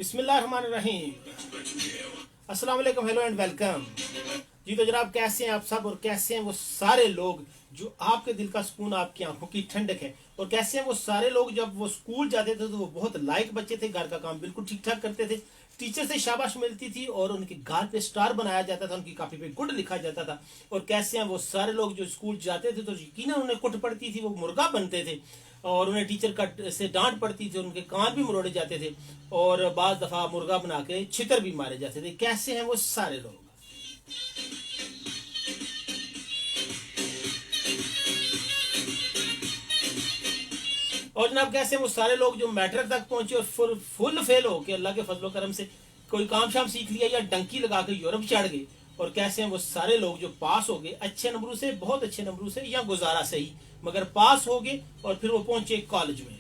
बिस्मिल्लाहिर्रहमानिर्रहीम। अस्सलाम वालेकुम, हेलो एंड वेलकम। जी तो जनाब, कैसे हैं आप सब और कैसे हैं वो सारे लोग जो आपके दिल का सुकून, आपकी आंखों की ठंडक है। और कैसे हैं वो सारे लोग जब वो स्कूल जाते थे तो वो बहुत लायक बच्चे थे, घर का काम बिल्कुल ठीक ठाक करते थे, टीचर से शाबाश मिलती थी और उनके गाल पे स्टार बनाया जाता था, उनकी कापी पे गुड लिखा जाता था। और कैसे हैं वो सारे लोग जो स्कूल जाते थे तो यकीनन उन्हें कुट पड़ती थी, वो मुर्गा बनते थे और उन्हें टीचर का से डांट पड़ती थी, उनके कान भी मरोड़े जाते थे और बाज दफा मुर्गा बना के छितर भी मारे जाते थे। कैसे हैं वो सारे लोग। और जनाब, कैसे वो सारे लोग जो मैट्रिक तक पहुंचे और फुल फुल फेल हो के अल्लाह के फजलो करम से कोई काम शाम सीख लिया या डंकी लगा के यूरोप चढ़ गए। और कैसे हैं वो सारे लोग जो पास हो गए अच्छे नंबरों से, बहुत अच्छे नंबरों से या गुजारा से ही, मगर पास हो गए और फिर वो पहुंचे कॉलेज में।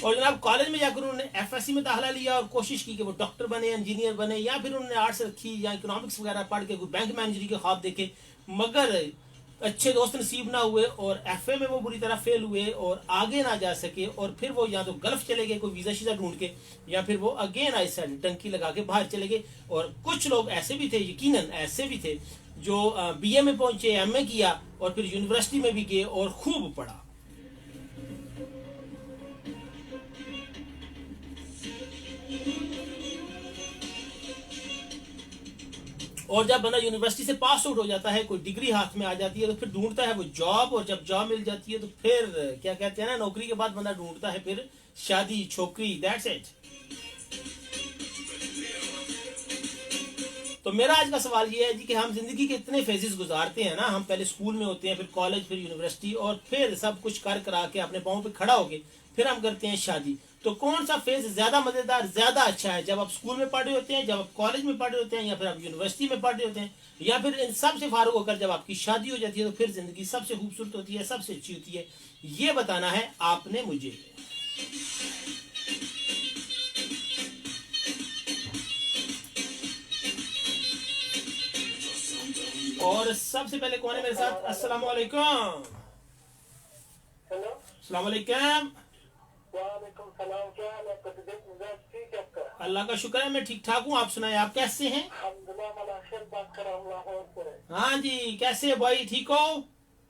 और जनाब, कॉलेज में जाकर उन्होंने एफएससी में दाखिला लिया और कोशिश की कि वो डॉक्टर बने, इंजीनियर बने, या फिर उन्होंने आर्ट्स रखी या इकोनॉमिक्स वगैरह पढ़ के कोई बैंक मैनेजरी के ख्वाब देखे, मगर अच्छे दोस्त नसीब ना हुए और एफए में वो बुरी तरह फेल हुए और आगे ना जा सके। और फिर वो या तो गल्फ चले गए कोई वीजा शीजा ढूंढ के, या फिर वो अगेन आई साइड टंकी लगा के बाहर चले गए। और कुछ लोग ऐसे भी थे, यकीनन ऐसे भी थे, जो बीए में पहुंचे, एमए किया और फिर यूनिवर्सिटी में भी गए और खूब पढ़ा। और जब बंदा यूनिवर्सिटी से पास आउट हो जाता है, कोई डिग्री हाथ में आ जाती है, तो फिर ढूंढता है वो जॉब, और जब जॉब मिल जाती है तो फिर क्या कहते हैं ना, नौकरी के बाद बंदा ढूंढता है फिर शादी, छोकरी, दैट्स इट। तो मेरा आज का सवाल ये है जी कि हम जिंदगी के इतने फेजेस गुजारते हैं ना, हम पहले स्कूल में होते हैं, फिर कॉलेज, फिर यूनिवर्सिटी, और फिर सब कुछ कर करा के अपने पाँव पे खड़ा होके फिर हम करते हैं शादी। तो कौन सा फेज ज्यादा मजेदार, ज्यादा अच्छा है? जब आप स्कूल में पढ़ रहे होते हैं, जब आप कॉलेज में पढ़ रहे होते हैं, या फिर आप यूनिवर्सिटी में पढ़ रहे होते हैं, या फिर इन सबसे फारूक होकर जब आपकी शादी हो जाती है, तो फिर जिंदगी सबसे खूबसूरत होती है, सबसे अच्छी होती है। ये बताना है आपने मुझे। और सबसे पहले कौन है मेरे साथ? अस्सलाम वालेकुम। हेलो। अस्सलाम वालेकुम। वालेकुम सलाम। क्या हाल है? तबीयत मिजाज ठीक है आपका? अल्लाह का शुक्र है, मैं ठीक ठाक हूँ। आप सुनाए, आप कैसे हैं? अल्हम्दुलिल्लाह। मलाशिर बात कर रहा हूँ लाहौर से। हाँ जी, कैसे है भाई, ठीक हो?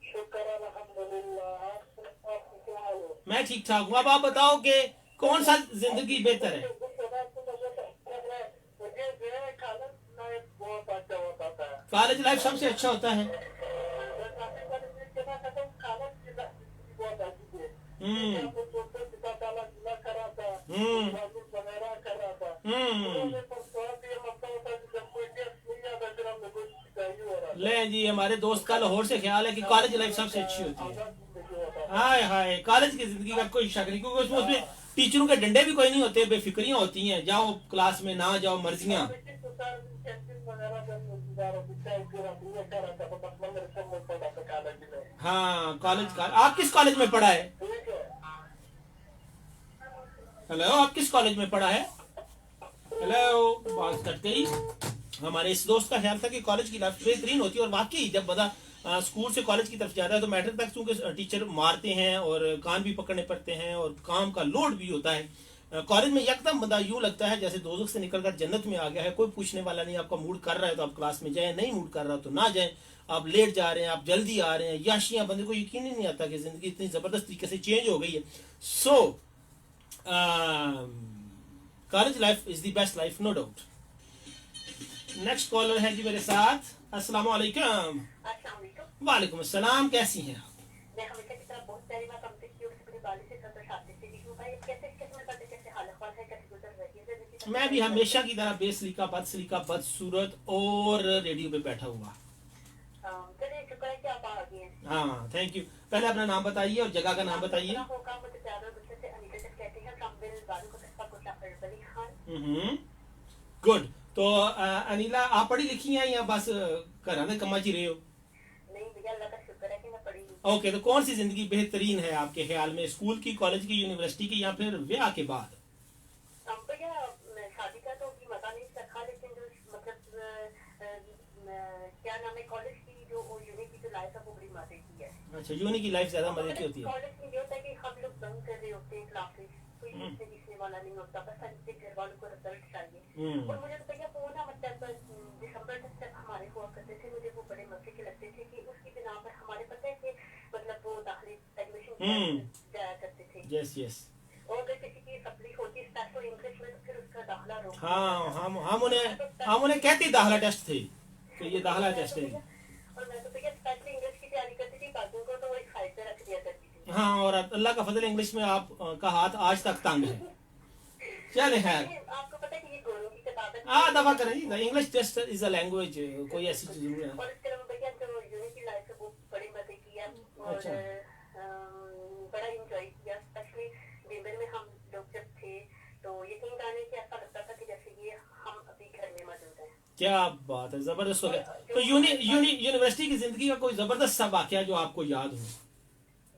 शुक्र है अल्हम्दुलिल्लाह। आपका क्या हाल है? मैं ठीक ठाक हूँ। अब आप बताओ कि कौन सा जिंदगी बेहतर है? मुझे जो है खाना में बहुत अच्छा होता था। कॉलेज लाइफ सबसे अच्छा होता है। काफी सारी चीज के साथ साथ खाना की बहुत अच्छी है। हम्म आपको छोटे पिता ताला जिला कर रहा था, हम्म वगैरह कर रहा था। हम्म उन्होंने पर स्वाद ये लगता होता है कि जब कोई टेस्ट नहीं आता फिर हमने कुछ चाहिए हो रहा था। ले जी, हमारे दोस्त का लाहौर से ख्याल है कि कॉलेज लाइफ सबसे अच्छी होती है। आजाद जिंदगी होता था। हाय हाय, कॉलेज की जिंदगी का कोई शक नहीं, क्योंकि उसमें टीचरों के डंडे भी कोई नहीं होते, बेफिक्रियां होती हैं, जाओ क्लास में, ना जाओ, मर्जियां। लेकिन तो सारे दिन कैंटीन वगैरह में गुजारा चाय पूरा पूरा कर रहा था, तो बस मंदिर से में पड़ा था कॉलेज में। हाँ, कॉलेज का आप किस कॉलेज में पढ़ा है? ठीक है। हेलो, आप किस कॉलेज में पढ़ा है? हेलो, बात कट गई। हमारे इस दोस्त का ख्याल था कि कॉलेज की लाइफ बेहतरीन होती है, और वाकई जब बंदा स्कूल से कॉलेज की तरफ जाता है तो मैट्रिक तक चूंकि टीचर मारते हैं और कान भी पकड़ने पड़ते हैं और काम का लोड भी होता है। कॉलेज में यकदम बंदा यूं लगता है जैसे दोजख से निकलकर जन्नत में आ गया है। कोई पूछने वाला नहीं, आपका मूड कर रहा है तो आप क्लास में जाए, नहीं मूड कर रहा तो ना जाए, आप लेट जा रहे हैं, आप जल्दी आ रहे हैं, याशियां, बंदे को यकीन ही नहीं आता कि जिंदगी इतनी जबरदस्त तरीके से चेंज हो गई है। So college life is the best life, no doubt. Next caller है जी मेरे साथ। अस्सलाम वालेकुम। वालेकुम अस्सलाम, कैसी हैं आप? मैं हमेशा की तरह बहुत प्यारी बात हमसे की और अपने बाली से सदा शादी से लिखूं भाई। कैसे कैसे बताते कैसे हाल है कैसे गुजर रही है जिंदगी? मैं भी हमेशा की तरह बेसलीका, बदसलीका, बदसूरत और रेडियो पे बैठा हुआ। चलिए, शुक्र है कि आप आ गए हैं। हाँ, थैंक यू। पहले अपना नाम बताइए और जगह का नाम बताइए। होगा मुझे प्यार और गुस्से से अनीता से कहते हैं फ्रॉम दिल बालू को तस्फा को जाफर अली खान। गुड। तो अनिला, आप पढ़ी लिखी हैं या बस घर में कमा जी रहे हो? नहीं भैया, अल्लाह का शुक्र है कि मैं पढ़ी हूँ। ओके, तो कौन सी जिंदगी बेहतरीन है आपके ख्याल में, स्कूल की, कॉलेज की, यूनिवर्सिटी की, या फिर ब्याह के बाद? भैया, शादी का तो मजा नहीं रखा, लेकिन जो मतलब क्या नाम है, कॉलेज की जो यूनी की जो लाइफ है वो बड़ी मजे की है। अच्छा, यूनी की लाइफ ज्यादा मजे की होती है। कॉलेज में ये होता है कि हम लोग बंक कर रहे होते हैं क्लासेस, कोई पूछने पूछने वाला नहीं होता, बस हमसे घर वालों को रिजल्ट चाहिए। और मुझे तो भैया वो ना मतलब दिसंबर तक जब हमारे हुआ करते थे, मुझे वो बड़े मजे के लगते थे कि उसकी बिना पर हमारे पता है कि मतलब वो दाखिले एडमिशन जाया करते थे। Yes yes. और अगर किसी की सप्ली होती स्पेशल इंग्लिश में तो फिर उसका दाखला रोक हाँ, हम उन्हें कहते दाखला टेस्ट थे, तो ये दाखला टेस्ट है। और मैं तो भैया स्पेशल इंग्लिश की तैयारी करती थी, बाकियों को तो वो एक साइड पे रख दिया करती थी। हाँ, और अल्लाह का फजल इंग्लिश में आप का हाथ आज तक तंग है। चले खैर, आपको पता है कि ये गोलों की किताब है। हाँ दफा करें जी, English test is a language, कोई ऐसी चीज नहीं है। और इसके अलावा भैया जो यूनी की लाइफ है वो बड़ी मजे की है। और अच्छा। बड़ा इंजॉय किया, स्पेशली दिनभर में हम लोग जब थे तो यकीन जाने कि ऐसा लगता था कि जैसे ये हम अभी घर में मौजूद हैं। क्या बात है, जबरदस्त हो गया। तो यूनिवर्सिटी की जिंदगी का कोई जबरदस्त सा वाकया जो आपको याद हो?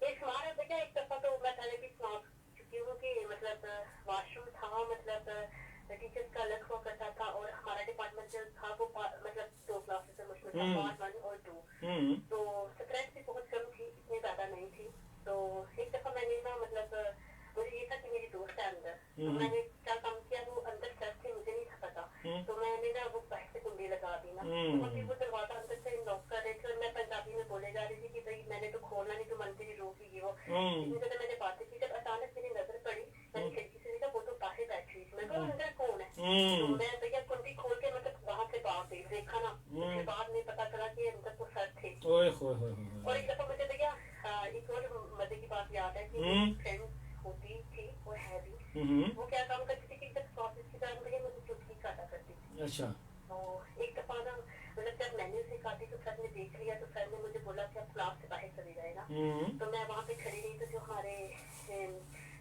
बेशुमार है भैया। एक दफा तो मैं पहले भी सुना चुकी हूँ कि मतलब वॉशरूम था, मतलब टीचर्स का अलग हुआ करता था और हमारा डिपार्टमेंट जो था वो मतलब 2 क्लासेस में था, पार्ट 1 और 2। तो स्ट्रेंथ भी बहुत कम थी, इतनी ज्यादा नहीं थी। तो एक दफा मैंने ना मतलब मुझे ये था कि मेरी दोस्त है अंदर, तो मैंने क्या काम किया, वो अंदर सर थे, मुझे नहीं था पता, तो मैंने ना वो बाहर से कुंडी लगा दी ना, तो फिर वो दरवाजा अंदर से लॉक कर रहे थे और मैं पंजाबी में बोले जा रही थी कि भाई मैंने तो खोलना नहीं, तो मन तेरी रोकी वो इतनी ज्यादा मैंने बातें की। जब अचानक मेरी नजर पड़ी, मैंने खिड़की से देखा वो तो बाहर बैठी हुई थी। मैं कहा अंदर कौन है? तो मैं भैया कुंडी खोल के मतलब वहां से बाहर देखा ना, उसके बाद में पता चला कि अंदर तो सर थे। और एक दफा मुझे भैया एक और मजे की बात याद है कि फ्रेंड होती थी वो है भी, वो क्या काम करती थी कि जब क्लासेस के दौरान भैया मुझे चुटकी काटा करती थी। अच्छा। तो एक दफा ना मतलब जब मैंने उसे काटी तो सर ने देख लिया, तो सर ने मुझे बोला कि अब क्लास से बाहर चली जाएगा। तो मैं वहाँ पे खड़ी रही, तो जो हमारे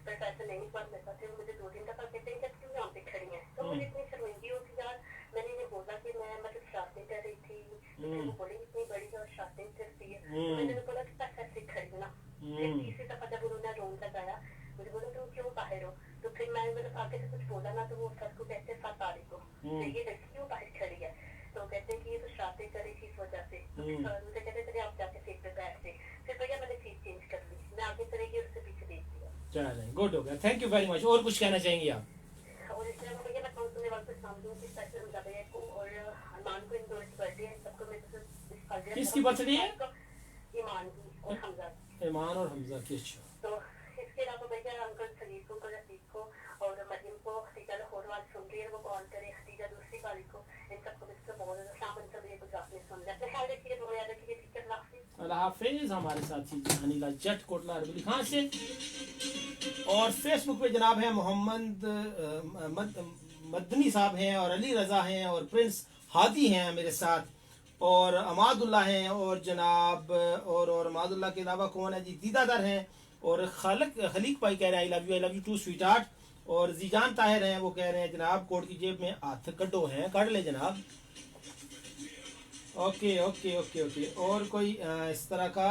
प्रोफेसर नहीं बात मेरे पास थे, मुझे 2-3 दफा कहते हैं कि क्यों यहाँ पे खड़ी है। तो मुझे इतनी शर्मिंदगी होती यार, मैंने इन्हें बोला कि मैं मतलब शरारतें कर रही थी, तो फिर वो बोली इतनी बड़ी और शरारतें करती है, तो मैंने बोला कि मैं सर से खड़ी ना। फिर तीसरी दफा जब उन्होंने रोन लगाया, मुझे बोला तुम क्यों बाहर हो, तो फिर मैं मतलब आगे से कुछ बोला ना, तो वो सर को कहते हैं 7 तारीख को ये लड़की क्यों बाहर खड़ी है, तो कहते हैं कि ये तो शरारतें कर रही थी इस वजह से। तो फिर सर मुझे कहते चलिए आप जाके सीट पे बैठते। फिर भैया मैंने सीट चेंज कर ली, मैं आगे चली गई, उससे पीछे देख लिया। चलें, गुड हो गया, थैंक यू वेरी मच। और कुछ कहना चाहेंगे आप? और इस तरह भैया मैं सुनने वाले को समझूं कि स्पेशल हमजा भैया को और ईमान को, इन दोनों की बर्थडे है, सबको मैं किसकी बर्थडे है? ईमान की और हमजा की। ईमान और हमजा की। अच्छा। तो इसके अलावा भैया अंकल सलीम को, अंकल रफीक को और मरियम को, हतीजा लाहौर वाली सुन रही है वो कॉल करे, हतीजा दूसरी वाली को, इन सबको मिलकर बहुत ज्यादा शाम तक ये कुछ आपने सुन लिया। अपने ख्याल रखिए, दुआ याद रखिए, ठीक है, अल्लाह हाफिज। अल्लाह हाफिज। हमारे साथी अनिला जट कोटला अरबली खान से, और फेसबुक पे जनाब है मोहम्मद मदनी साहब हैं, और अली रजा हैं, और प्रिंस हादी हैं मेरे साथ, और अमादुल्ला हैं, और जनाब और अमादुल्ला के अलावा कौन है जी, दीदादर हैं, और खलीक भाई कह रहे हैं I love you too sweetheart, और जीजान ताहिर हैं, वो कह रहे हैं जनाब कोट की जेब में हाथ कड्डो हैं, काट ले जनाब। Okay okay okay okay. और कोई इस तरह का?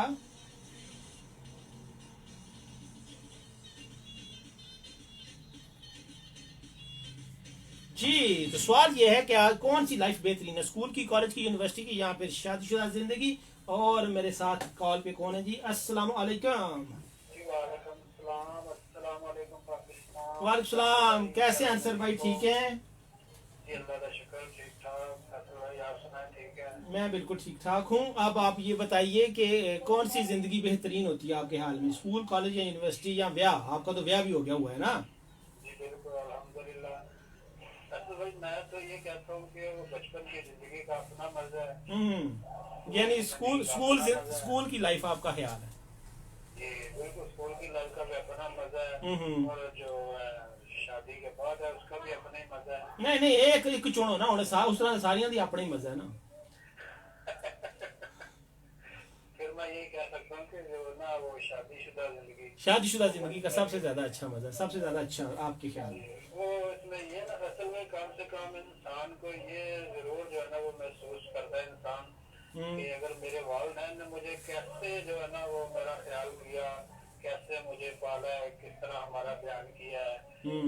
जी, तो सवाल ये है कि आज कौन सी लाइफ बेहतरीन है, स्कूल की, कॉलेज की, यूनिवर्सिटी की, या फिर शादीशुदा जिंदगी? और मेरे साथ कॉल पे कौन है जी? अस्सलाम वालेकुम। वालेकुम सलाम। कैसे हैं अंसर भाई, ठीक हैं? मैं बिल्कुल ठीक ठाक हूँ। अब आप ये बताइए कि कौन सी जिंदगी बेहतरीन होती है आपके हाल में, स्कूल, कॉलेज या यूनिवर्सिटी, या ब्याह? आपका तो ब्याह भी हो गया हुआ है ना? जी बिल्कुल, अल्हम्दुलिल्लाह। असल भाई मैं तो ये कहता हूँ कि वो बचपन की जिंदगी का अपना मजा है। यानी स्कूल की लाइफ आपका ख्याल है? जी बिल्कुल, स्कूल की लाइफ का भी अपना मजा है, और जो शादी के बाद है उसका भी अपना ही मजा है। नहीं नहीं, एक चुनो ना, उस तरह सारियां दी अपना ही मजा है ना। फिर मैं ये कह सकता हूँ कि जो ना वो शादीशुदा जिंदगी का सबसे ज्यादा अच्छा मजा, सबसे ज्यादा अच्छा आपके ख्याल में? वो इसमें ये ना, असल में कम से कम इंसान को ये जरूर जो है ना वो महसूस करता है इंसान कि अगर मेरे वालिदैन ने मुझे कैसे जो है ना वो मेरा ख्याल किया, कैसे मुझे पाला है, किस तरह हमारा ध्यान किया है,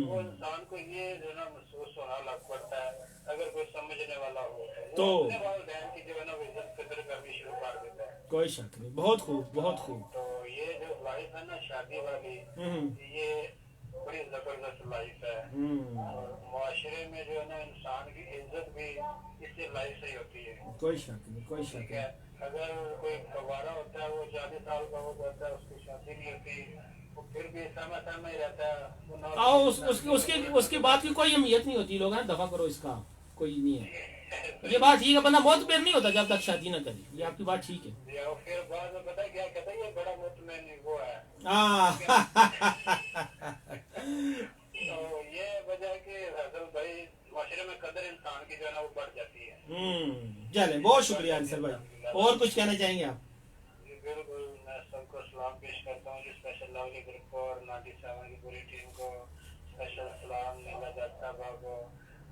वो इंसान को ये जो है ना महसूस होना लग पड़ता है। अगर कोई समझने वाला हो तो अपने वालिदैन की जो है ना वो इज्जत कदर करनी शुरू कर देता है। कोई शक नहीं, बहुत खूब बहुत खूब। तो ये जो लाइफ है ना शादी वाली, ये बड़ी जबरदस्त लाइफ है। और मुआशरे में जो है ना इंसान की इज्जत भी इसी लाइफ से ही होती है। कोई शक नहीं, कोई शक ठीक है, अगर कोई गवारा होता है, वो 40 साल का हो जाता है, उसकी शादी नहीं होती, वो फिर भी समय ही रहता है, वो नौ आओ उसकी उसकी उसकी बात की कोई अहमियत नहीं होती। लोग हैं दफा करो इसका, कोई नहीं है। ये बात ठीक है, बंदा मौत पेर नहीं होता जब तक शादी ना करे, ये आपकी बात ठीक है। और फिर बाद में पता है क्या कहता है, ये बड़ा मुतमईन वो है। तो ये वजह कि फैसल भाई माशरे में कदर इंसान की जो है ना वो बढ़ जाती है। चले, बहुत शुक्रिया अंसर भाई। और कुछ कहना चाहेंगे आप? जी बिल्कुल, मैं सबको सलाम पेश करता हूँ जी, स्पेशल लवली ग्रुप को और 97 की पूरी टीम को स्पेशल सलाम, नीला जाता को,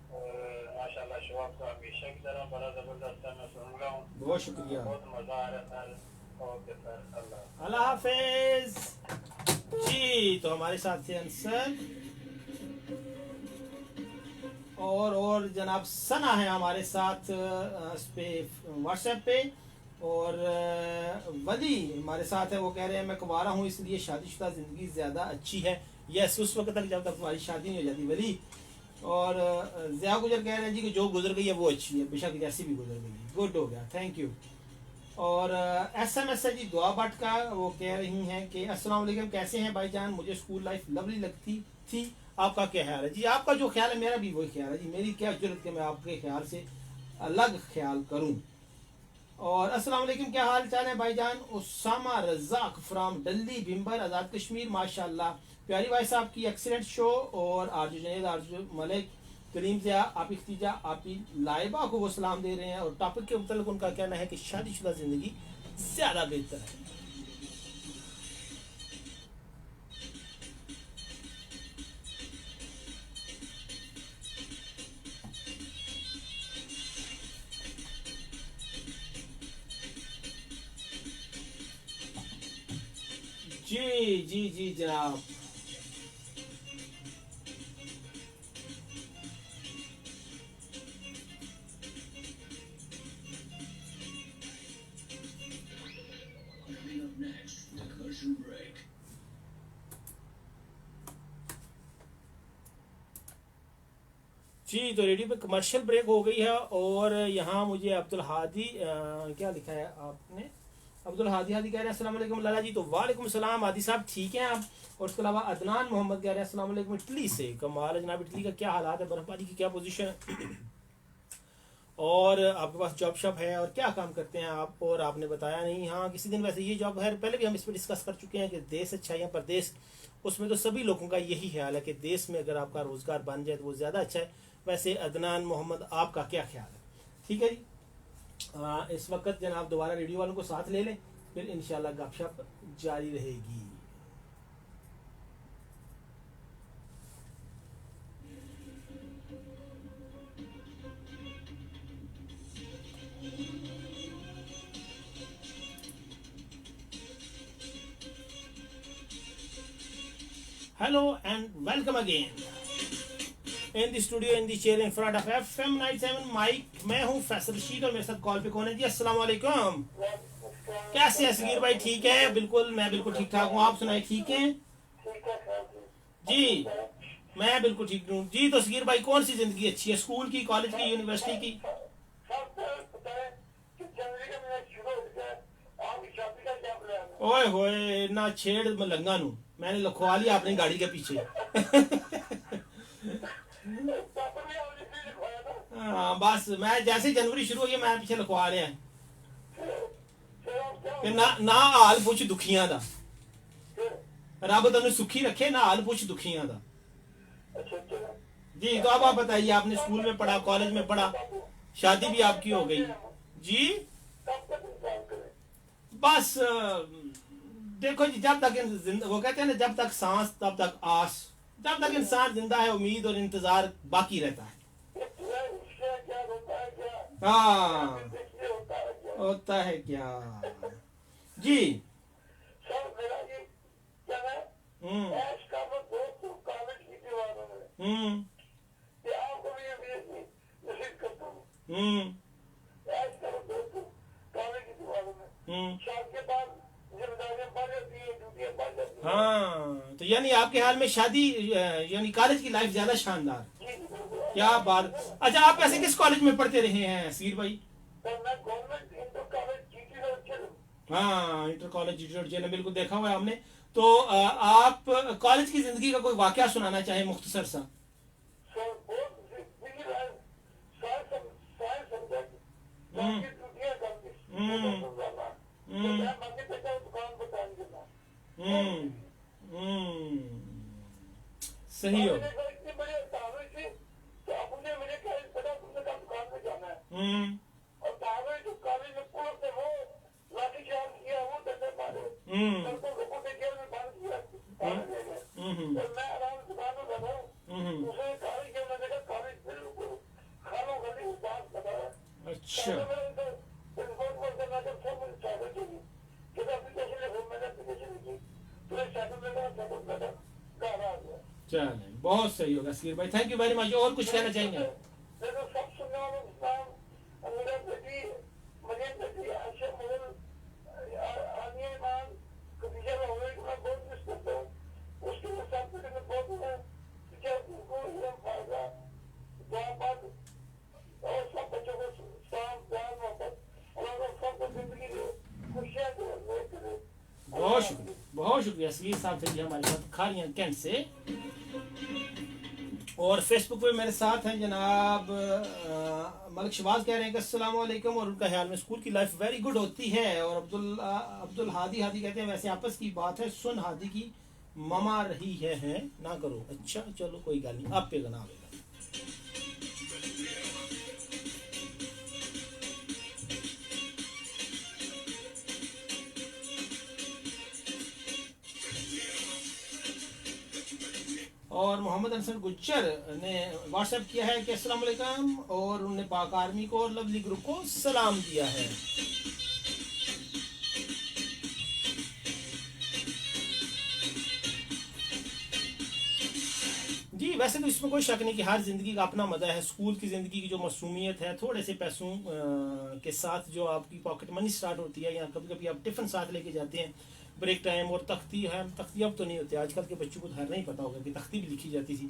और माशाल्लाह शो आपका हमेशा की तरह बड़ा जबरदस्त है, मैं सुन रहा हूँ। बहुत शुक्रिया, बहुत मजा आ रहा है। ओके सर, अल्लाह हाफिज जी। तो हमारे साथ थे अंसर और जनाब सना है हमारे साथ इस पे व्हाट्सएप पे, और वली हमारे साथ है। वो कह रहे हैं मैं कुंवारा हूँ इसलिए शादीशुदा ज़िंदगी ज़्यादा अच्छी है। यस, उस वक्त तक जब तक तुम्हारी शादी नहीं हो जाती वली। और ज़िया गुजर कह रहे हैं जी कि जो गुजर गई है वो अच्छी है, बेशक जैसी भी गुजर गई। गुड हो गया, थैंक यू। और SMS है जी दुआ भट्ट का, वो कह रही हैं कि अस्सलाम वालेकुम, कैसे हैं भाईजान, मुझे स्कूल लाइफ लवली लगती थी, आपका क्या ख्याल है? जी आपका जो ख्याल है मेरा भी वही ख्याल है जी, मेरी क्या जरूरत है मैं आपके ख्याल से अलग ख्याल करूं। और अस्सलाम वालेकुम, क्या हाल चाल है भाईजान? उसामा रज़ाक फ्राम दिल्ली बिम्बर आज़ाद कश्मीर, माशाल्लाह प्यारी भाई साहब की एक्सीलेंट शो। और आरजू जनेद, आरजू मलिक, करीम ज़िया, आप इख्तिजा, आप लाइबा को वो सलाम दे रहे हैं। और टॉपिक के मतलब उनका कहना है कि शादीशुदा ज़िंदगी ज़्यादा बेहतर है। जी जी जी जनाब, जी तो रेडियो पे कमर्शियल ब्रेक हो गई है। और यहाँ मुझे अब्दुल हादी क्या लिखा है आपने? अब्दुल हादी हादी कह रहे हैं अस्सलाम वालेकुम लाला जी। तो वालेकुम सलाम हादी साहब, ठीक हैं आप? और उसके अलावा अदनान मोहम्मद कह रहे हैं अस्सलाम वालेकुम इटली से। कमाल है जनाब, इटली का क्या हालात है, बर्फबारी की क्या पोजीशन है, और आपके पास जॉब शॉप है और क्या काम करते हैं आप? और आपने बताया नहीं। हाँ, किसी दिन वैसे ये जॉब है, पहले भी हम इस पर डिस्कस कर चुके हैं कि देश अच्छा है या परदेश। उसमें तो सभी लोगों का यही ख्याल है कि देश में अगर आपका रोजगार बन जाए तो वो ज़्यादा अच्छा है। वैसे अदनान मोहम्मद आपका क्या ख्याल है? ठीक है जी, इस वक्त जनाब दोबारा रेडियो वालों को साथ ले लें, फिर इंशाल्लाह गपशप जारी रहेगी। Hello and welcome again in the studio in the chair in front of FM 97 mic. मैं हूं फैसल रशीद और मेरे साथ कॉल पे कौन है जी? अस्सलाम वालेकुम, कैसे हैं सगीर भाई? ठीक है, बिल्कुल मैं बिल्कुल ठीक ठाक हूँ, आप सुनाए ठीक हैं? जी मैं बिल्कुल ठीक हूँ जी। तो सगीर भाई कौन सी जिंदगी अच्छी है, स्कूल की, कॉलेज की, यूनिवर्सिटी की? ओए होए ना छेड़ मलंगा नू, मैंने लिखवा लिया अपनी गाड़ी के पीछे। हाँ बस, मैं जैसे जनवरी शुरू हुई है मैं पीछे लिखवा लिया कि ना हाल पुछ दुखियां दा, रब तेन सुखी रखे, ना हाल पुछ दुखियां दा। जी तो अब आप बताइए, आपने स्कूल में पढ़ा, कॉलेज में पढ़ा, शादी भी आपकी हो गई जी। बस देखो जी, जब तक वो कहते हैं ना, जब तक सांस तब तक आस, जब तक इंसान जिंदा है उम्मीद और इंतजार बाकी रहता है। हाँ होता है क्या जी। हम्म हम्म यानी आपके हाल में शादी यानी कॉलेज की लाइफ ज्यादा शानदार। क्या बात। अच्छा, आप ऐसे किस कॉलेज में पढ़ते रहे हैं सीर भाई? हाँ, इंटर कॉलेज GT.JN ने बिल्कुल देखा हुआ है हमने। तो आप कॉलेज की जिंदगी का कोई वाकया सुनाना चाहे मुख्तसर सा? सही हो। अच्छा, चले बहुत सही होगा सीर भाई, थैंक यू वेरी मच। और कुछ कहना चाहेंगे? बहुत शुक्रिया सलीम साहब थे जी हमारे साथ खारियां कैंट से। और फेसबुक पे मेरे साथ हैं जनाब मलिक शबाज, कह रहे हैं कि अस्सलाम वालेकुम, और उनका ख्याल में स्कूल की लाइफ वेरी गुड होती है। और अब्दुल हादी कहते हैं वैसे आपस की बात है, सुन हादी की ममा रही है ना करो। अच्छा चलो कोई गल नहीं, आप पे गना आवेगा। और मोहम्मद अंसर गुज्जर ने व्हाट्सएप किया है कि अस्सलाम वालेकुम, और उन्होंने पाक आर्मी को और लवली ग्रुप को सलाम दिया है। जी वैसे तो इसमें कोई शक नहीं कि हर जिंदगी का अपना मजा है। स्कूल की जिंदगी की जो मासूमियत है, थोड़े से पैसों के साथ जो आपकी पॉकेट मनी स्टार्ट होती है, या कभी कभी आप टिफिन साथ लेके जाते हैं ब्रेक टाइम, और तख्ती है, तख्ती अब तो नहीं होती, आजकल के बच्चों को धैर्य नहीं पता होगा कि तख्ती भी लिखी जाती थी।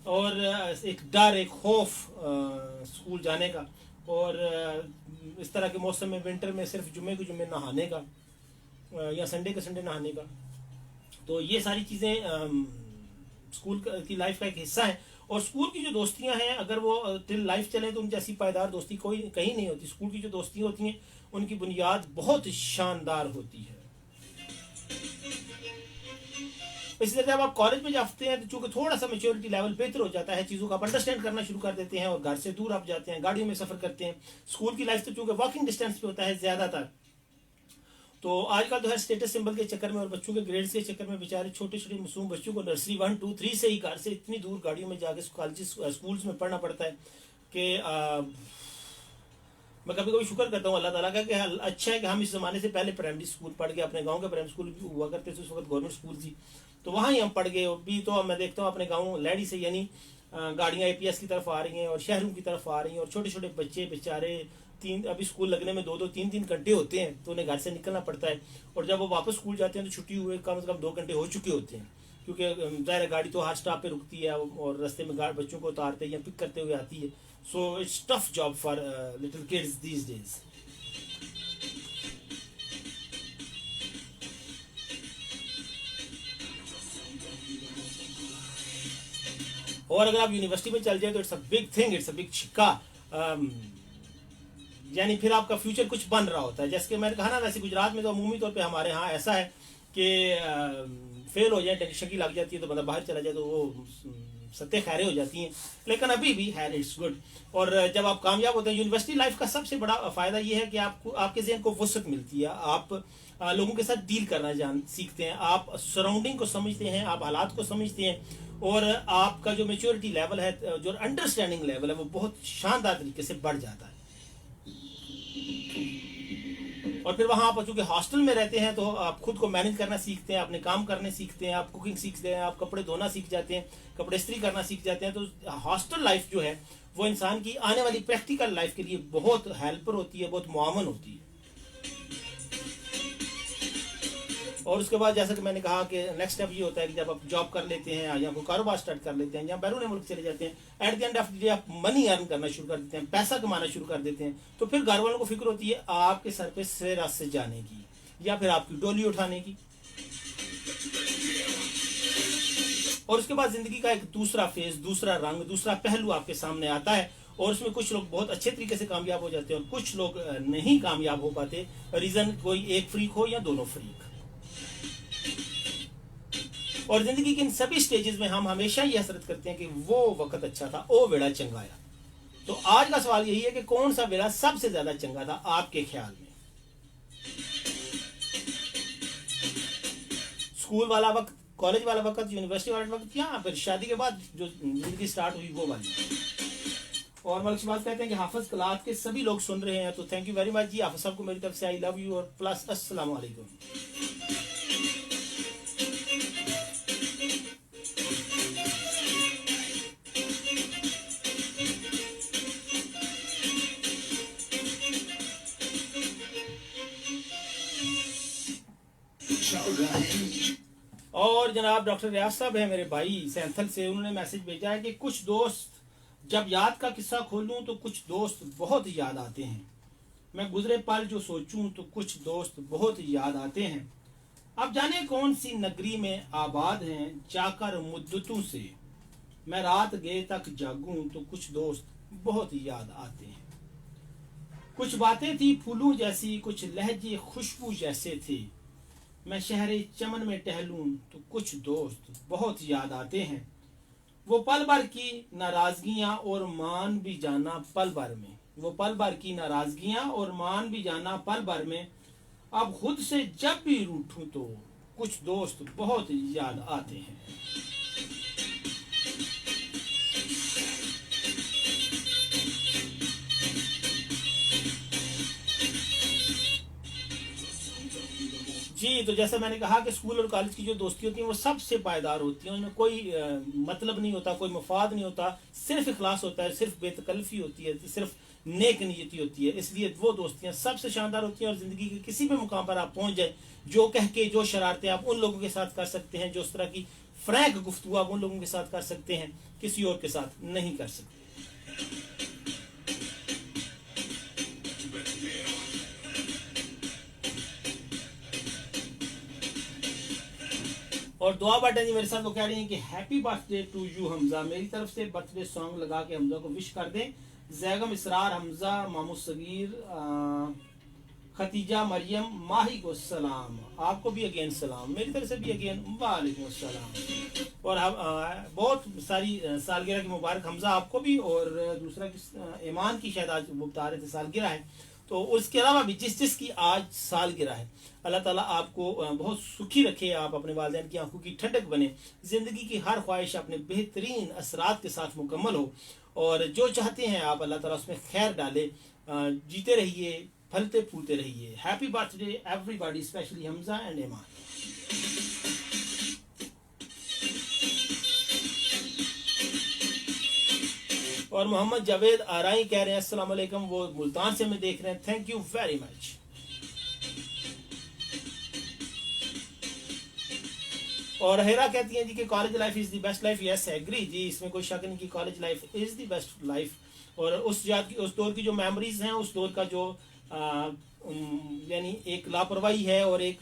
और एक डर, एक खौफ स्कूल जाने का, और इस तरह के मौसम में विंटर में सिर्फ जुमे के जुमे नहाने का, या संडे के संडे नहाने का। तो ये सारी चीज़ें स्कूल की लाइफ का एक हिस्सा है। और स्कूल की जो दोस्तियां हैं, अगर वो टिल लाइफ चले तो उन जैसी पायदार दोस्ती कोई कहीं नहीं होती। स्कूल की जो दोस्तियां होती हैं उनकी बुनियाद बहुत शानदार होती है। इसलिए जब आप कॉलेज में जाते हैं तो चूंकि थोड़ा सा मेच्योरिटी लेवल बेहतर हो जाता है, चीज़ों का आप अंडरस्टैंड करना शुरू कर देते हैं, और घर से दूर आप जाते हैं, गाड़ियों में सफ़र करते हैं। स्कूल की लाइफ तो चूंकि वॉकिंग डिस्टेंस पे होता है ज़्यादातर, तो आजकल तो है स्टेटस सिंबल के चक्कर में और बच्चों के ग्रेड्स के चक्कर में बेचारे छोटे छोटे मासूम बच्चों को नर्सरी 1, 2, 3 से ही घर से इतनी दूर गाड़ियों में जाके कॉलेज स्कूल्स में पढ़ना पड़ता है कि मैं कभी कभी शुक्र करता हूँ अल्लाह ताला का कि अच्छा है कि हम इस ज़माने से पहले प्राइमरी स्कूल पढ़ गए। अपने गांव के प्राइमरी स्कूल भी हुआ करते थे उस वक्त, गवर्नमेंट स्कूल थी, तो वहाँ ही हम पढ़ गए। अभी तो मैं देखता हूँ अपने गाँव लैडी से, यानी गाड़ियाँ APS की तरफ आ रही हैं और शहरों की तरफ आ रही हैं, और छोटे छोटे बच्चे बेचारे अभी स्कूल लगने में 2-2, 3-3 घंटे होते हैं, तो उन्हें घर से निकलना पड़ता है। और जब वो वापस स्कूल जाते हैं तो छुट्टी हुए कम से कम 2 घंटे हो चुके होते हैं, क्योंकि ज़ाहिर गाड़ी तो हर स्टॉप पे रुकती है और रास्ते में बच्चों को उतारते या पिक करते हुए आती है। So it's tough job for little kids these days. और अगर आप यूनिवर्सिटी में चल जाए तो it's a big thing, it's a big छिक्का, यानी फिर आपका फ्यूचर कुछ बन रहा होता है। जैसे कि मैंने कहा ना, वैसे गुजरात में तो अमूमी तौर पे हमारे यहाँ ऐसा है कि फेल हो जाए, टेंशन की लग जाती है तो बंदा बाहर चला जाए तो वो सत्य खैरें हो जाती हैं, लेकिन अभी भी है इट्स गुड। और जब आप कामयाब होते हैं, यूनिवर्सिटी लाइफ का सबसे बड़ा फ़ायदा ये है कि आपको आपके ज़हन को वसअत मिलती है, आप लोगों के साथ डील करना सीखते हैं, आप सराउंडिंग को समझते हैं, आप हालात को समझते हैं, और आपका जो मेच्योरिटी लेवल है, जो अंडरस्टैंडिंग लेवल है, वो बहुत शानदार तरीके से बढ़ जाता है। और फिर वहाँ आप चूंकि हॉस्टल में रहते हैं तो आप खुद को मैनेज करना सीखते हैं, अपने काम करने सीखते हैं, आप कुकिंग सीखते हैं, आप कपड़े धोना सीख जाते हैं, कपड़े इस्त्री करना सीख जाते हैं। तो हॉस्टल लाइफ जो है वो इंसान की आने वाली प्रैक्टिकल लाइफ के लिए बहुत हेल्पर होती है, बहुत मुआवन होती है। और उसके बाद जैसा कि मैंने कहा कि नेक्स्ट स्टेप ये होता है कि जब आप जॉब कर लेते हैं या कोई कारोबार स्टार्ट कर लेते हैं या बैरून मुल्क चले जाते हैं, at the end of the day आप मनी अर्न करना शुरू कर देते हैं, पैसा कमाना शुरू कर देते हैं, तो फिर घर वालों को फिक्र होती है आपके सर पे सेरा से जाने की या फिर आपकी डोली उठाने की। और उसके बाद जिंदगी का एक दूसरा फेज, दूसरा रंग, दूसरा पहलू आपके सामने आता है और उसमें कुछ लोग बहुत अच्छे तरीके से कामयाब हो जाते हैं और कुछ लोग नहीं कामयाब हो पाते। रीजन कोई एक फ्रीक हो या दोनों फ्रीक। और जिंदगी के इन सभी स्टेजेस में हम हमेशा ये हसरत करते हैं कि वो वक्त अच्छा था, वो वेड़ा चंगाया। तो आज का सवाल यही है कि कौन सा वेड़ा सबसे ज्यादा चंगा था आपके ख्याल में? स्कूल वाला वक्त, कॉलेज वाला वक्त, यूनिवर्सिटी वाला वक्त, या फिर शादी के बाद जो जिंदगी स्टार्ट हुई वो वाली? और मलिक शहबाज कहते हैं कि हाफिज कलात के सभी लोग सुन रहे हैं, तो थैंक यू वेरी मच जी। हाफिज साहब को मेरी तरफ से आई लव यू और प्लस अस्सलाम वालेकुम। और जनाब डॉक्टर रियाज साहब है मेरे भाई सैंथल से, उन्होंने मैसेज भेजा है कि कुछ दोस्त जब याद का किस्सा खोलूं तो कुछ दोस्त बहुत याद आते हैं, मैं गुजरे पल जो सोचूं तो कुछ दोस्त बहुत याद आते हैं, अब जाने कौन सी नगरी में आबाद हैं जाकर मुद्दतों से, मैं रात गए तक जागूं तो कुछ दोस्त बहुत याद आते हैं, कुछ बातें थी फूलों जैसी, कुछ लहजे खुशबू जैसे थे, मैं शहरे चमन में टहलूं तो कुछ दोस्त बहुत याद आते हैं, वो पल भर की नाराजगियां और मान भी जाना पल भर में, वो पल भर की नाराजगियां और मान भी जाना पल भर में, अब खुद से जब भी रूठूं तो कुछ दोस्त बहुत याद आते हैं। जी, तो जैसा मैंने कहा कि स्कूल और कॉलेज की जो दोस्ती होती है वो सबसे पायदार होती है, उनमें कोई मतलब नहीं होता, कोई मफाद नहीं होता, सिर्फ इखलास होता है, सिर्फ बेतकल्फी होती है, सिर्फ नेक नीयती होती है, इसलिए वो दोस्तियां सबसे शानदार होती हैं। और जिंदगी के किसी भी मुकाम पर आप पहुंच जाए, जो कह के जो शरारतें आप उन लोगों के साथ कर सकते हैं, जो उस तरह की फ्रैंक गुफ्तगू आप उन लोगों के साथ कर सकते हैं, किसी और के साथ नहीं कर सकते। और दुआ बाटा जी मेरे साथ वो कह रही हैं कि happy birthday to you Hamza, मेरी तरफ से बर्थडे सॉन्ग लगा के हमजा को विश कर दें। जैगम इसरार, हमजा, मामू सगीर, खतीजा, मरियम, माही को सलाम, आपको भी अगेन सलाम, मेरी तरफ से भी अगेन वालेकुम सलाम। और हम बहुत सारी सालगिरह की मुबारक हमजा आपको भी, और दूसरा ईमान की शायद आज वो बता रहे थे सालगिरह है, तो उसके अलावा भी जिस जिस की आज सालगिरह है, अल्लाह ताला आपको बहुत सुखी रखे, आप अपने वालिदैन की आंखों की ठंडक बने, जिंदगी की हर ख्वाहिश अपने बेहतरीन असरात के साथ मुकम्मल हो, और जो चाहते हैं आप अल्लाह ताला उसमें खैर डाले, जीते रहिए, फलते फूलते रहिए। Happy birthday everybody, specially Hamza and Iman. और मोहम्मद जावेद आराई कह रहे हैं अस्सलाम वालेकुम, वो मुल्तान से हमें देख रहे हैं, थैंक यू वेरी मच। और हेरा कहती हैं जी कि college life is the best life, yes agree जी, इसमें कोई शक नहीं कि college life is the best life. और उस दौर की जो मेमोरीज हैं, उस दौर का जो यानी एक लापरवाही है और एक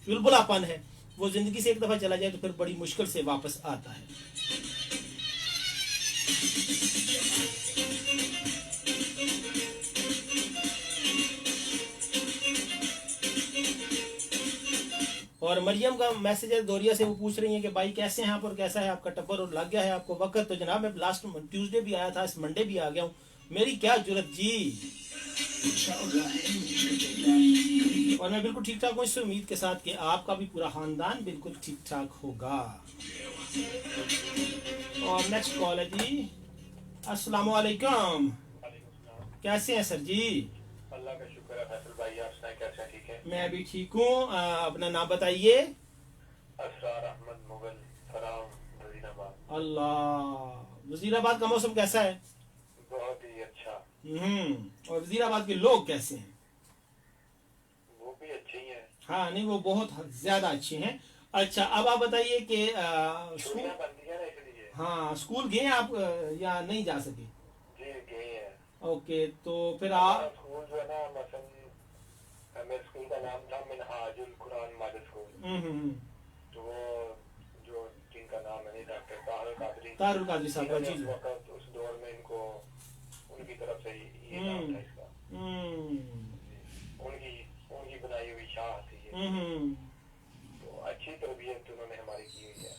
चुलबुलापन है, वो जिंदगी से एक दफा चला जाए तो फिर बड़ी मुश्किल से वापस आता है। और मरियम का मैसेज है दोरिया से, वो पूछ रही हैं कि भाई कैसे हैं आप और कैसा है आपका टब्बर और लग गया है आपको वक्त? तो जनाब मैं लास्ट ट्यूसडे भी आया था, इस मंडे भी आ गया हूँ, मेरी क्या जरूरत जी। और मैं बिल्कुल ठीक ठाक हूँ, इस उम्मीद के साथ कि आपका भी पूरा खानदान बिल्कुल ठीक ठाक होगा। और नेक्स्ट कॉल है जी। अस्सलाम वालेकुम, कैसे हैं सर जी? अल्लाह का शुक्र है फैसल भाई, आप सुनाएं कैसे हैं? ठीक है, मैं भी ठीक हूँ। अपना नाम बताइए। असरार अहमद मुगल, फराम, वजीराबाद। अल्लाह, वजीराबाद का मौसम कैसा है? बहुत ही अच्छा। और वजीराबाद के लोग कैसे हैं? वो भी अच्छे ही हैं। हाँ नहीं, वो बहुत ज्यादा अच्छे हैं। अच्छा, अब आप बताइए कि स्कूल, छुट्टियां बनती है ना इसलिए। हाँ स्कूल गए आप या नहीं जा सके? जी गए हैं। ओके, तो फिर हमारा आप, स्कूल जो है ना, मसलन मेरे स्कूल का नाम था मिनहाजुल कुरान मॉडल स्कूल। तो वो जो जिनका नाम है डॉक्टर तारुल कादरी, तारुल कादरी साहब का, जी उस जी। वक्त उस दौर में इनको उनकी तरफ से ये नाम था इसका। हम्म उनकी उनकी बनाई हुई शाह थी ये। हम्म तो अच्छी तरबियत उन्होंने हमारी की हुई है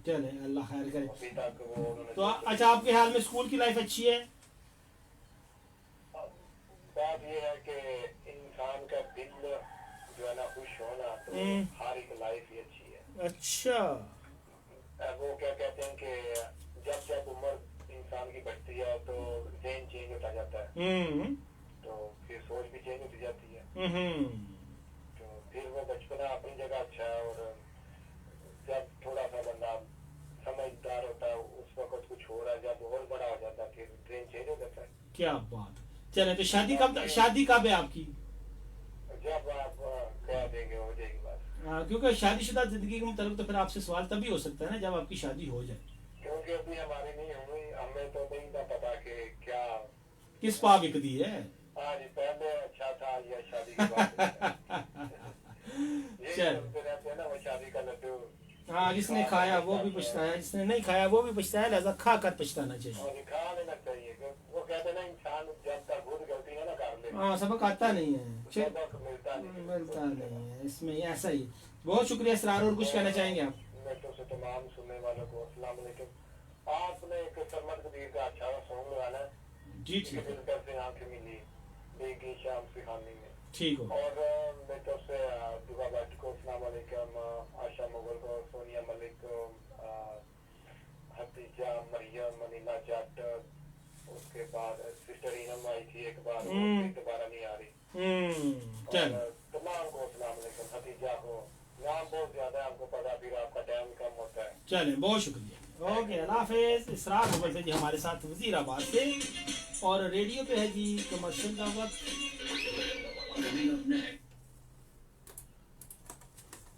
चले, अल्लाह खैर करे। अभी तक। वो उन्होंने तो अच्छा, आपके ख्याल में स्कूल की लाइफ अच्छी है? बात ये है कि इंसान का दिल जो है ना खुश होना, तो हर एक लाइफ ही अच्छी है। अच्छा। वो क्या कहते हैं कि जब जब उम्र इंसान की बढ़ती है तो ज़हन चेंज होता जाता है, तो फिर सोच भी चेंज होती जाती है। तो फिर वो बचपना अपनी जगह अच्छा है, और जब थोड़ा सा बंदा समझदार होता है उस वक्त कुछ हो रहा है, जब और बड़ा हो जाता है फिर ट्रेन चेंज हो जाता है। क्या बात है। चले, तो शादी कब है आपकी? जब आप कह देंगे हो जाएगी बात। क्योंकि शादीशुदा जिंदगी के मुताबिक तो फिर आपसे सवाल तभी हो सकता है ना जब आपकी शादी हो जाए। क्योंकि अभी हमारी नहीं हुई, हमें तो नहीं था पता कि क्या किस पा बिकती है। आज पहले अच्छा था या शादी के बाद अच्छा। ये चल। सुनते रहते हैं ना, वो शादी का लड्डू। हाँ, जिसने खाया वो भी पछताया, जिसने नहीं खाया वो भी पछताया, लिहाजा खा कर पछताना चाहिए। और खा लेना चाहिए। वो कहते हैं ना, इंसान जब तक खुद गलती है ना कर ले, हाँ, सबक आता नहीं है, सबक मिलता नहीं है इसमें, ऐसा ही। बहुत शुक्रिया इसरार, और कुछ कहना चाहेंगे आप? मैं तो से तमाम सुनने वालों को अस्सलाम वालेकुम। आपने एक सरमत कदीर का अच्छा सॉन्ग लगाना है जी ठीक है, दिलकर से आंखें मिली बेगी शाम सुहानी में। ठीक हो। और मैं तो से दुआ भट्ट को अस्सलाम वालेकुम, आशा मुगल को, सोनिया मलिक को, हतीजा मरियम मनीला जट, उसके बाद सिस्टर इनम आई थी एक बार, वो दोबारा नहीं आ रही। चल, और तमाम को अस्सलाम वालेकुम। हतीजा को नाम बहुत ज्यादा है, हमको पता, फिर आपका टाइम कम होता है। चलें, बहुत शुक्रिया। ओके, अल्लाह हाफिज। इसरार मुगल से जी हमारे साथ वजीराबाद से, और रेडियो पे है जी कमर्शियल का वक्त।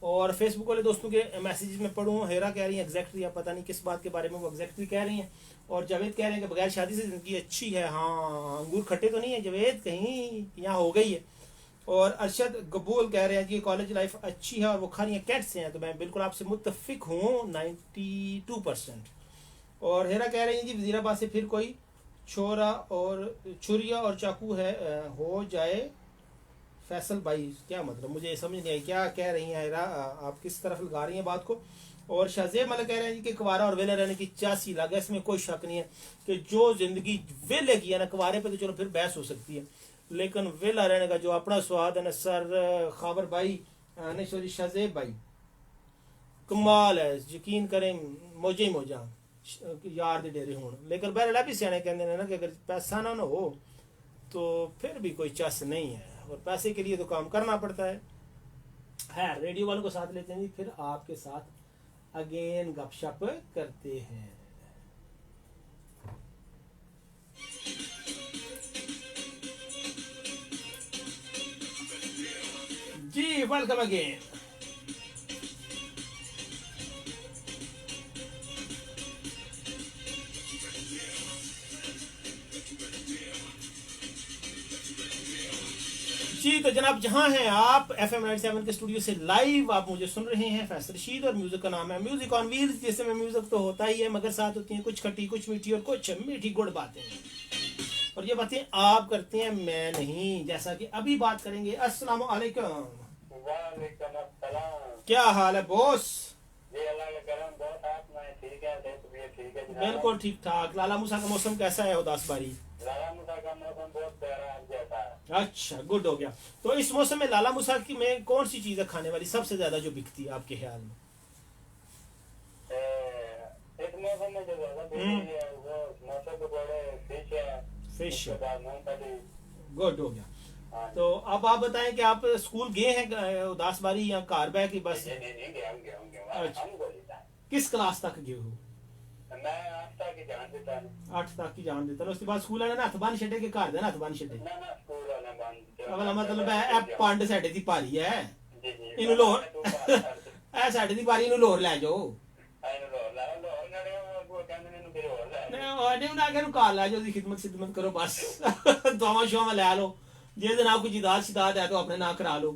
और फेसबुक वाले दोस्तों के मैसेजेस में पढ़ूँ, हेरा कह रही है एग्जैक्टली, या पता नहीं किस बात के बारे में वो एग्जैक्टली कह रही हैं। और जावेद कह रहे हैं कि बगैर शादी से ज़िंदगी अच्छी है। हाँ, अंगूर खट्टे तो नहीं है जावेद, कहीं यहाँ हो गई है। और अरशद कबूल कह रहे हैं कि कॉलेज लाइफ अच्छी है और वो खालियाँ कैट से हैं, तो मैं बिल्कुल आपसे मुत्तफिक हूँ 92%। और हेरा कह रही हैं जी वजीराबाद से, फिर कोई छोरा और छुरिया और चाकू है हो जाए फैसल भाई, क्या मतलब, मुझे समझ नहीं आई क्या कह रही हैं हेरा, आप किस तरफ लगा रही हैं बात को। और शाहजेब मलिक कह रहे हैं कि कुंवारा और वेले रहने की चासी लगा, इसमें कोई शक नहीं है कि जो जिंदगी वेले की है ना, कुंवारे पे तो चलो फिर बहस हो सकती है, लेकिन वेला रहने का जो अपना स्वाद है ना सर, खाबर भाई नहीं सॉरी शाहजेब भाई, कमाल है, यकीन करें मौजे ही मौजा यार दे डेरे होन। लेकिन बहरहाल भी सियाने कहते हैं ना कि अगर पैसा ना हो तो फिर भी कोई चस नहीं है, और पैसे के लिए तो काम करना पड़ता है। रेडियो वालों को साथ लेते हैं जी, फिर आपके साथ अगेन गपशप करते हैं। जी वेलकम अगेन। जी तो जनाब, जहां हैं आप FM 97 के स्टूडियो से लाइव आप मुझे सुन रहे हैं, फैसल रशीद, और म्यूजिक का नाम है म्यूजिक ऑन व्हील्स, जिसमें म्यूजिक तो होता ही है मगर साथ होती हैं कुछ खट्टी कुछ मीठी और कुछ मीठी गुड़ बातें, और ये बातें आप करते हैं मैं नहीं, जैसा कि अभी बात करेंगे। अस्सलाम वालेकुम। वालेकुम अस्सलाम। क्या हाल है बॉस? जी अल्लाह का करम, बहुत आप मैं ठीक है, ठीक है जनाब। बिल्कुल ठीक ठाक। लाला मूसा का मौसम कैसा है उदास बारी? लाला मूसा का मौसम बहुत प्यारा है जैसा है। अच्छा, गुड हो गया। तो इस मौसम में लाला मूसा की में कौन सी चीज है खाने वाली सबसे ज्यादा जो बिकती है आपके ख्याल में? इस मौसम में जो ज्यादा बिकती है वो मौसम के बड़े फिश है। फिश, उसके बाद मूंगफली। गुड हो गया। हाँ। तो अब आप बताएं कि आप स्कूल गए हैं उदास बारी या कार बैग की बस? नहीं गया अच्छा। हम बोलता है। किस क्लास तक गए हो? मैं 8 तक ही जान देता हूं। 8 तक की जान देता, उसके बाद स्कूल वाले ना हथ बन छे के घर दे ना हथ बन छे। ना स्कूल वाले ना बंद अगला मतलब है पंड साडे दी पारी है जी जी इनु लोर तू बात कर ए साडे दी पारी इनु लोर ले जाओ आई नो लोर नड़े वो कहंदे ने फिर और ले ने ओने उना के कार ले जाओ दी खिदमत करो बस दुआ शुआ ले लो जे जनाब कोई जिदाद शिदात है तो अपने ना करा लो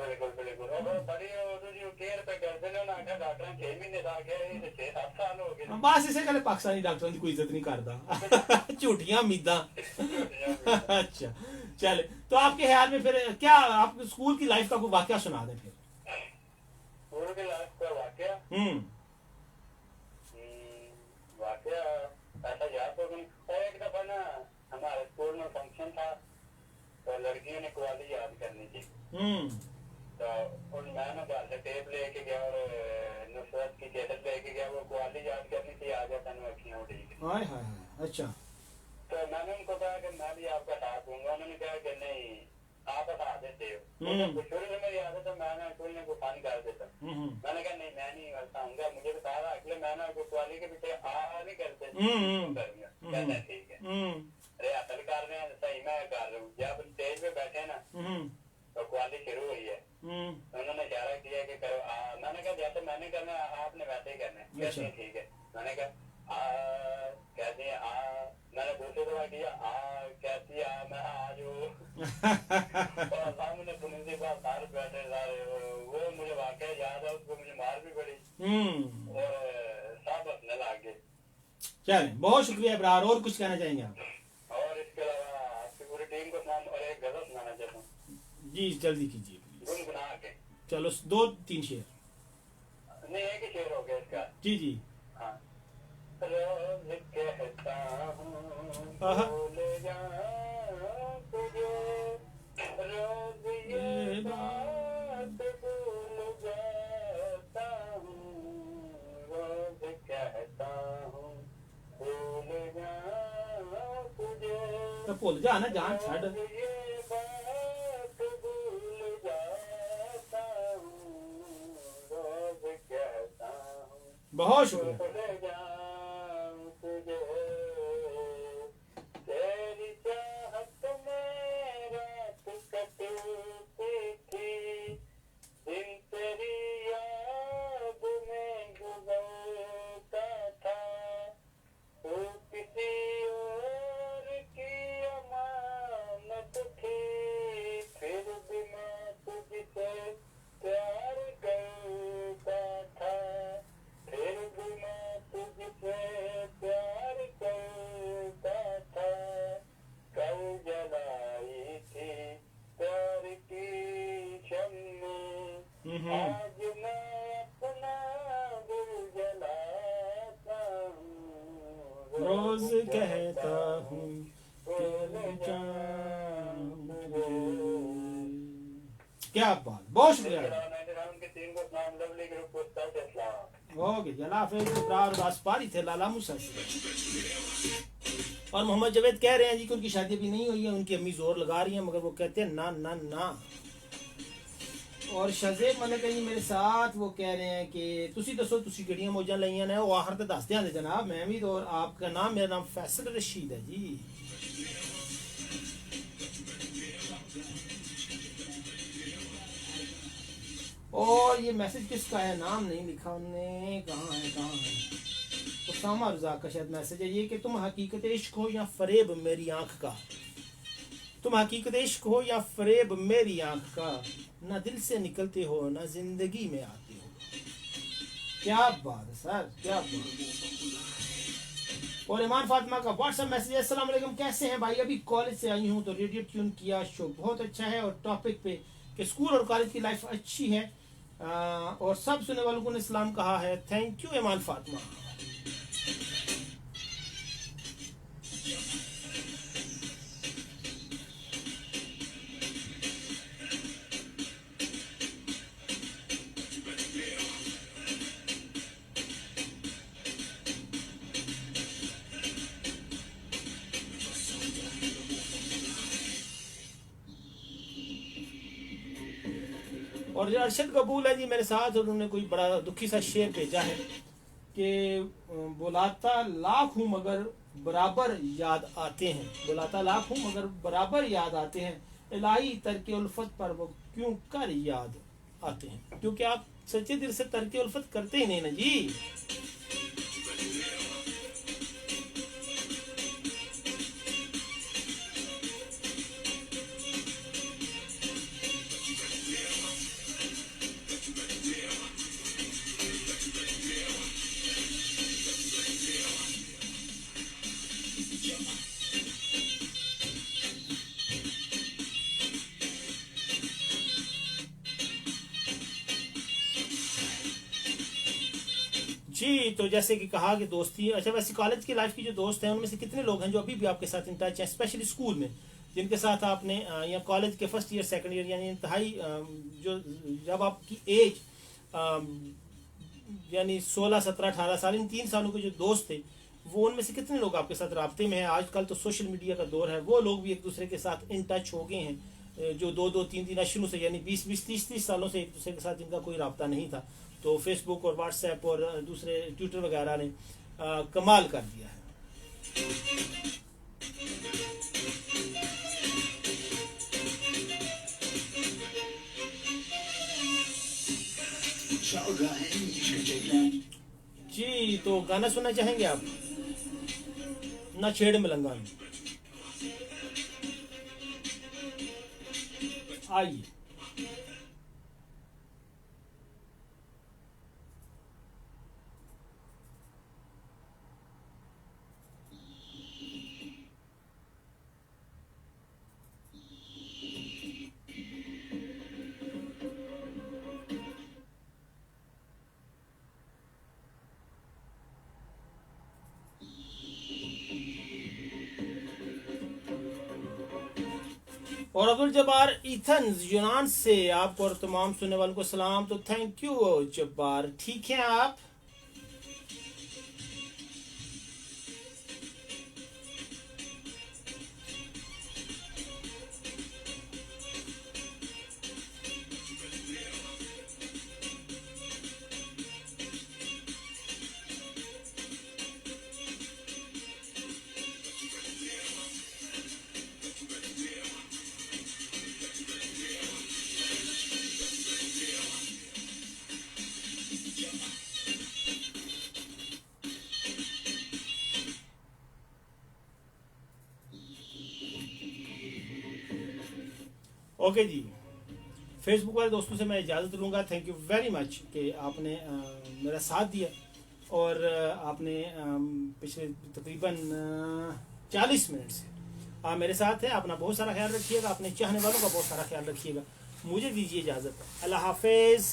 बिल्कुल बिल्कुल और बड़ी वो जो केयर पे करते ने ना आखा डॉक्टर 6 महीने दा के ये 6-7 साल हो गए बस इसे गले पाकिस्तानी डॉक्टरों की कोई इज्जत नहीं करता झूठियां उम्मीदां अच्छा चले तो आपके ख्याल में फिर क्या आप स्कूल की लाइफ का कोई वाकया सुना दें फिर स्कूल के लाइफ का वाकया वाकया ऐसा याद तो नहीं और एक दफा ना हमारे स्कूल में फंक्शन था तो लड़कियों ने कवाली याद करनी थी तो उन मैं ना घर से टेप लेके गया और नुसरत की कैसेट लेके गया वो कवाली याद करनी थी आगे तनु अखियां उड़ी हाय हाय हाय अच्छा तो मैंने उनको कहा कि मैं भी आपका साथ दूंगा उन्होंने कहा कि नहीं आप बता देते हो शुरू से मेरी आदत है मैंने कोई ना कोई फन कर देता मैंने कहा नहीं मैं नहीं बताऊंगा मुझे बता रहा अगले मैं ना कवाली के पीछे आ नहीं करते करूंगा कहते ठीक है अरे असल कर रहे हैं सही मैं कर रहा हूँ जब स्टेज पे बैठे ना तो कवाली शुरू हुई है उन्होंने इशारा किया कि करो मैंने कहा जैसे मैंने करना आपने वैसे ही करना है कहते हैं ठीक है मैंने कहा कहती है मैंने दूसरी दफा किया कहती है मैं आज और सामने प्रिंसिपल सारे बैठे सारे वो मुझे वाकया याद है उसको मुझे मार भी पड़ी और सब हंसने लग गए चले बहुत शुक्रिया इब्रार और कुछ कहना चाहेंगे आप और इसके अलावा आपकी पूरी टीम को नाम और एक गजल सुनाना चाहता हूँ जी जल्दी कीजिए गुनगुना के चलो 2-3 शेर नहीं एक ही शेर हो गया इसका जी जी हाँ रोज कहता हूँ भूल जाऊं तुझे रोज ये बात भूल जाता हूँ रोज कहता हूँ भूल जाऊं तुझे तो भूल जा ना जान छड़ ये बात भूल जाता हूँ रोज कहता हूँ बहुत शुक्रिया भूल जाऊं तुझे तेरी चाहत में रात कटती थी दिन तेरी याद में गुजरता था तू किसी और की अमानत थी फिर भी मैं तुझसे प्यार करता था फिर भी मैं तुझसे प्यार करता था कल जलाई थी प्यार की शम्मी आज मैं अपना दिल जलाता हूँ रोज कहता हूँ तेरी जान क्या बात बहुत शुक्रिया उनके टीम को नाम लवली ग्रुप को स्टार्ट इस्लाम ओके जनाब इब्रार उदास पारी थे लाला मूसा और मोहम्मद जवेद कह रहे हैं जी कि उनकी शादी अभी नहीं हुई है उनकी अम्मी जोर लगा रही हैं मगर वो कहते हैं ना ना ना और शजेब मलिक जी मेरे साथ वो कह रहे हैं कि तुसी दसो तुसी किहड़ियां मौजां लईयां ने वो आखिर ते दस दियां जनाब मैं भी तो और आपका नाम मेरा नाम फैसल रशीद है जी और ये मैसेज किसका है नाम नहीं लिखा उन्होंने कहाँ है उसामा रज़ा का शायद मैसेज है ये कि तुम हकीकत इश्क हो या फरेब मेरी आंख का तुम हकीकत इश्क हो या फरेब मेरी आंख का ना दिल से निकलते हो ना जिंदगी में आते हो क्या बात है सर क्या बात और ईमान फातिमा का व्हाट्सएप मैसेज अस्सलाम वालेकुम कैसे हैं भाई अभी कॉलेज से आई हूँ तो रेडियो ट्यून किया शो बहुत अच्छा है और टॉपिक पे कि स्कूल और कॉलेज की लाइफ अच्छी है और सब सुनने वालों को इस्लाम कहा है थैंक यू ईमान फातिमा और जो अरशद कबूल है जी मेरे साथ और उन्होंने कोई बड़ा दुखी सा शेर भेजा है कि बुलाता लाख हूँ मगर बराबर याद आते हैं बुलाता लाख हूँ मगर बराबर याद आते हैं इलाही तर्क उल्फत पर वो क्यों कर याद आते हैं, क्योंकि आप सच्चे दिल से तर्क उल्फत करते ही नहीं ना जी। जी, तो जैसे कि कहा कि दोस्ती, अच्छा वैसे कॉलेज की लाइफ की जो दोस्त हैं उनमें से कितने लोग हैं जो अभी भी आपके साथ इन टच हैं, स्पेशली स्कूल में, जिनके साथ आपने या कॉलेज के फर्स्ट ईयर सेकंड ईयर यानी इंतहाई जो जब आपकी एज यानी 16 17 18 साल, इन 3 सालों के जो दोस्त थे, वो उनमें से कितने लोग आपके साथ राब्ते में हैं? आजकल तो सोशल मीडिया का दौर है, वो लोग भी एक दूसरे के साथ इन टच हो गए हैं जो 2-2 3 3 शुरू से यानी 20-20 30 30 सालों से एक दूसरे के साथ जिनका कोई राब्ता नहीं था। तो फेसबुक और व्हाट्सएप और दूसरे ट्विटर वगैरह ने कमाल कर दिया है। जी, तो गाना सुनना चाहेंगे आप? ना छेड़ मलंगा, आइए। और अब्दुल जब्बार इथन यूनान से आपको और तमाम सुनने वालों को सलाम। तो थैंक यू जब्बार, ठीक है आप? ओके जी, फेसबुक वाले दोस्तों से मैं इजाज़त लूँगा। थैंक यू वेरी मच कि आपने मेरा साथ दिया और आपने पिछले तकरीबन 40 मिनट से आप मेरे साथ हैं। अपना बहुत सारा ख्याल रखिएगा, अपने चाहने वालों का बहुत सारा ख्याल रखिएगा। मुझे दीजिए इजाज़त, अल्लाह हाफिज़।